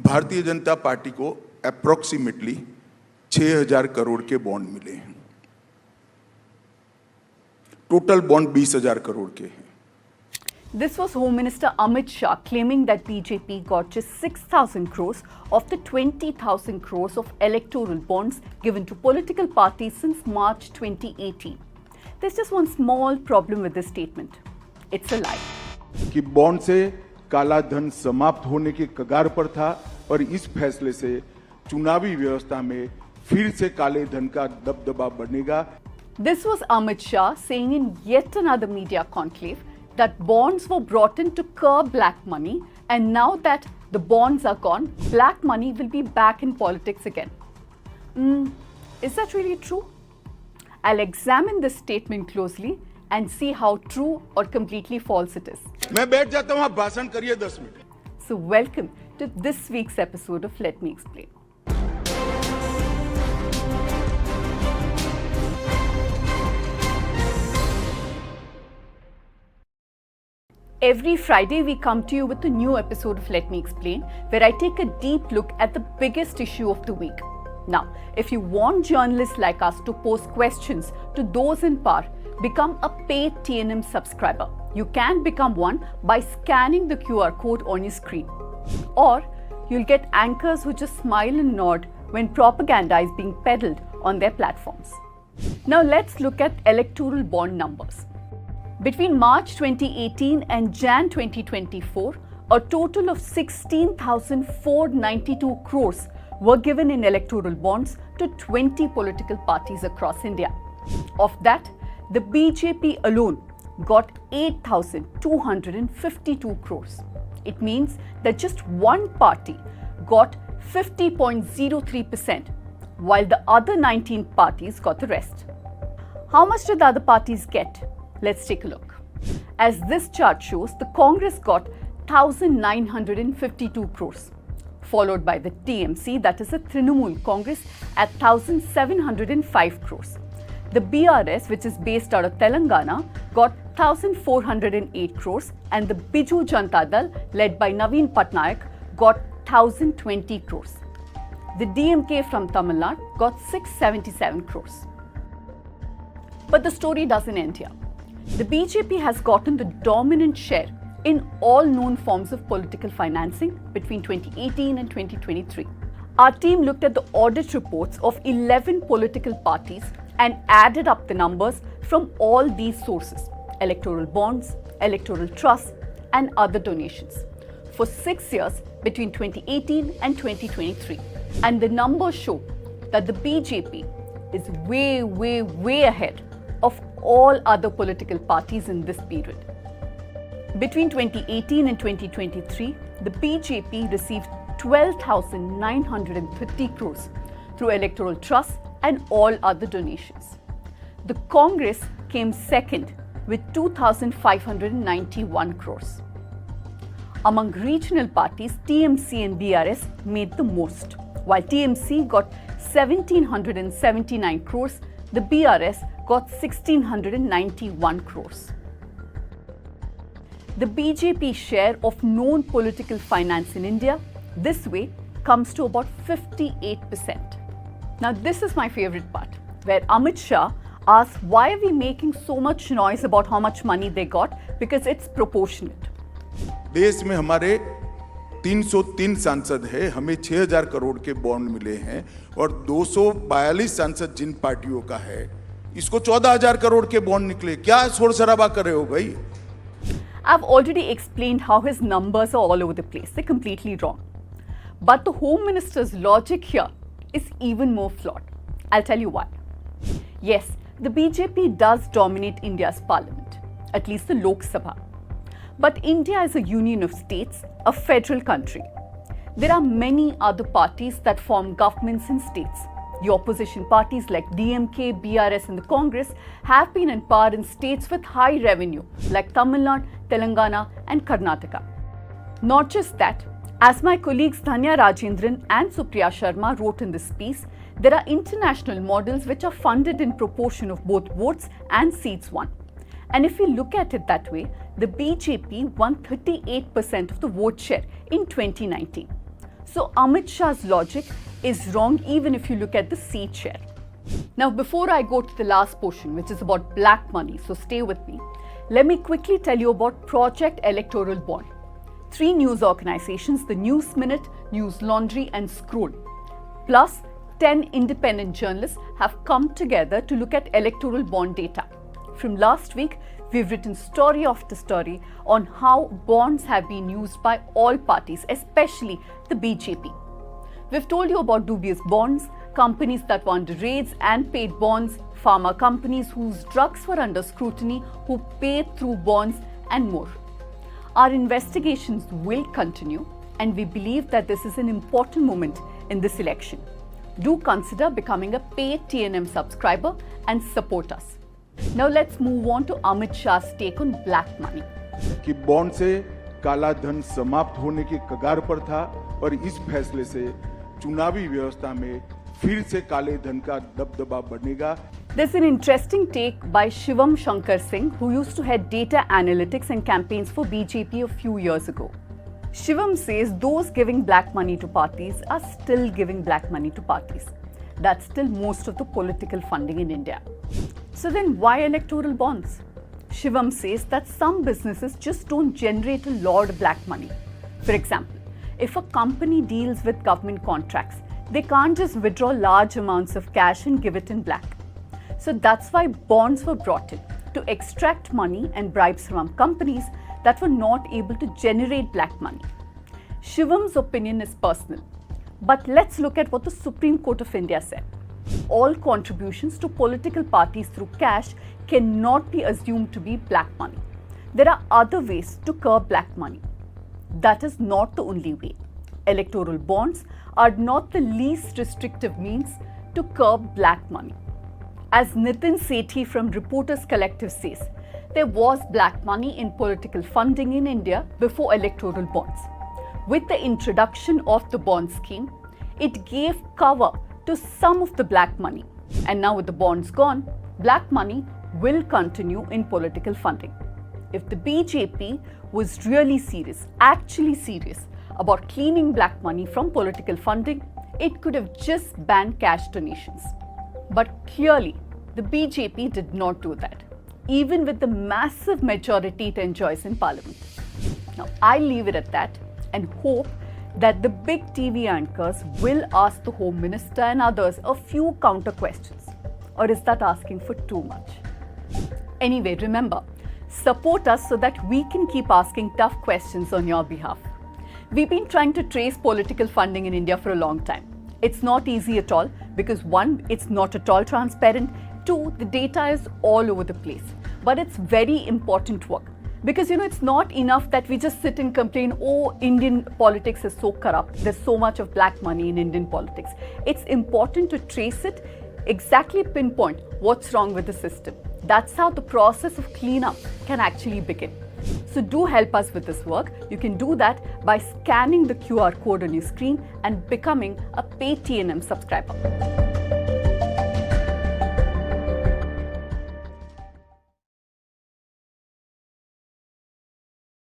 Bharatiya Janata party को approximately 6,000 crore के bond मिले हैं। टोटल बॉन्ड 20,000 करोड़ के हैं। This was Home Minister Amit Shah claiming that BJP got just 6,000 crores of the 20,000 crores of electoral bonds given to political parties since March 2018. There's just one small problem with this statement. It's a lie. कि bond से काला धन समाप्त होने के कगार पर था और इस फैसले से चुनावी व्यवस्था में फिर से काले धन का दबदबा बढ़ेगा। This was Amit Shah saying in yet another media conclave that bonds were brought in to curb black money, and now that the bonds are gone, black money will be back in politics again. Is that really true? I'll examine this statement closely and see how true or completely false it is. मैं बैठ जाता हूँ, आप भाषण करिए 10 minute. So welcome to this week's episode of Let Me Explain. Every Friday, we come to you with a new episode of Let Me Explain, where I take a deep look at the biggest issue of the week. Now, if you want journalists like us to pose questions to those in power, become a paid TNM subscriber. You can become one by scanning the QR code on your screen. Or you'll get anchors who just smile and nod when propaganda is being peddled on their platforms. Now, let's look at electoral bond numbers. Between March 2018 and Jan 2024, a total of 16,492 crores were given in electoral bonds to 20 political parties across India. Of that, the BJP alone got 8,252 crores. It means that just one party got 50.03%, while the other 19 parties got the rest. How much did the other parties get? Let's take a look. As this chart shows, the Congress got 1,952 crores, followed by the TMC, that is the Trinamool Congress, at 1,705 crores. The BRS, which is based out of Telangana, got 1,408 crores, and the Biju Janata Dal, led by Naveen Patnaik, got 1,020 crores. The DMK from Tamil Nadu got 677 crores. But the story doesn't end here. The BJP has gotten the dominant share in all known forms of political financing between 2018 and 2023. Our team looked at the audit reports of 11 political parties and added up the numbers from all these sources: electoral bonds, electoral trusts, and other donations for 6 years between 2018 and 2023. And the numbers show that the BJP is way ahead of all other political parties in this period. Between 2018 and 2023, the BJP received 12,930 crores through electoral trusts and all other donations. The Congress came second with 2,591 crores. Among regional parties, TMC and BRS made the most. While TMC got 1,779 crores, the BRS got 1,691 crores. The BJP share of known political finance in India this way comes to about 58%. Now this is my favorite part, where Amit Shah asks, why are we making so much noise about how much money they got? Because it's proportionate. देश में हमारे 303 सांसद है, हमें 6,000 करोड़ के bond मिले हैं और 242 सांसद जिन पार्टियों का है, इसको 14,000 करोड़ के बॉन्ड निकले। क्या शोर शराबा कर रहे हो भाई? I've already explained how his numbers are all over the place. They're completely wrong. But the Home Minister's logic here is even more flawed. I'll tell you why. Yes, the BJP does dominate India's parliament, at least the Lok Sabha. But India is a union of states, a federal country. There are many other parties that form governments in states. The opposition parties like DMK, BRS and the Congress have been in power in states with high revenue like Tamil Nadu, Telangana and Karnataka. Not just that, as my colleagues Dhanya Rajendran and Supriya Sharma wrote in this piece, there are international models which are funded in proportion of both votes and seats won. And if we look at it that way, the BJP won 38% of the vote share in 2019. So Amit Shah's logic is wrong even if you look at the seat share. Now, before I go to the last portion, which is about black money, so stay with me, let me quickly tell you about Project Electoral Bond. 3 news organizations, the News Minute, News Laundry and Scroll, plus 10 independent journalists have come together to look at electoral bond data. From last week, we've written story after story on how bonds have been used by all parties, especially the BJP. We've told you about dubious bonds, companies that were under raids and paid bonds, pharma companies whose drugs were under scrutiny, who paid through bonds, and more. Our investigations will continue, and we believe that this is an important moment in this election. Do consider becoming a paid TNM subscriber and support us. Now let's move on to Amit Shah's take on black money. कि bond से काला धन समाप्त होने की कगार पर था और इस फैसले से चुनावी व्यवस्था में फिर से काले धन का दबदबा बढ़ेगा. There's an interesting take by Shivam Shankar Singh, who used to head data analytics and campaigns for BJP a few years ago. Shivam says those giving black money to parties are still giving black money to parties. That's still most of the political funding in India. So then why electoral bonds? Shivam says that some businesses just don't generate a lot of black money. For example, if a company deals with government contracts, they can't just withdraw large amounts of cash and give it in black. So that's why bonds were brought in, to extract money and bribes from companies that were not able to generate black money. Shivam's opinion is personal, but let's look at what the Supreme Court of India said. All contributions to political parties through cash cannot be assumed to be black money. There are other ways to curb black money. That is not the only way. Electoral bonds are not the least restrictive means to curb black money. As Nitin Sethi from Reporters Collective says, there was black money in political funding in India before electoral bonds. With the introduction of the bond scheme, it gave cover to some of the black money. And now with the bonds gone, black money will continue in political funding. If the BJP was really serious, actually serious, about cleaning black money from political funding, it could have just banned cash donations. But clearly, the BJP did not do that, even with the massive majority it enjoys in Parliament. Now, I'll leave it at that and hope that the big TV anchors will ask the Home Minister and others a few counter questions. Or is that asking for too much? Anyway, remember, support us so that we can keep asking tough questions on your behalf. We've been trying to trace political funding in India for a long time. It's not easy at all because 1, it's not at all transparent. 2, the data is all over the place. But it's very important work. Because, it's not enough that we just sit and complain, oh, Indian politics is so corrupt. There's so much of black money in Indian politics. It's important to trace it, exactly pinpoint what's wrong with the system. That's how the process of cleanup can actually begin. So do help us with this work. You can do that by scanning the QR code on your screen and becoming a paid TNM subscriber.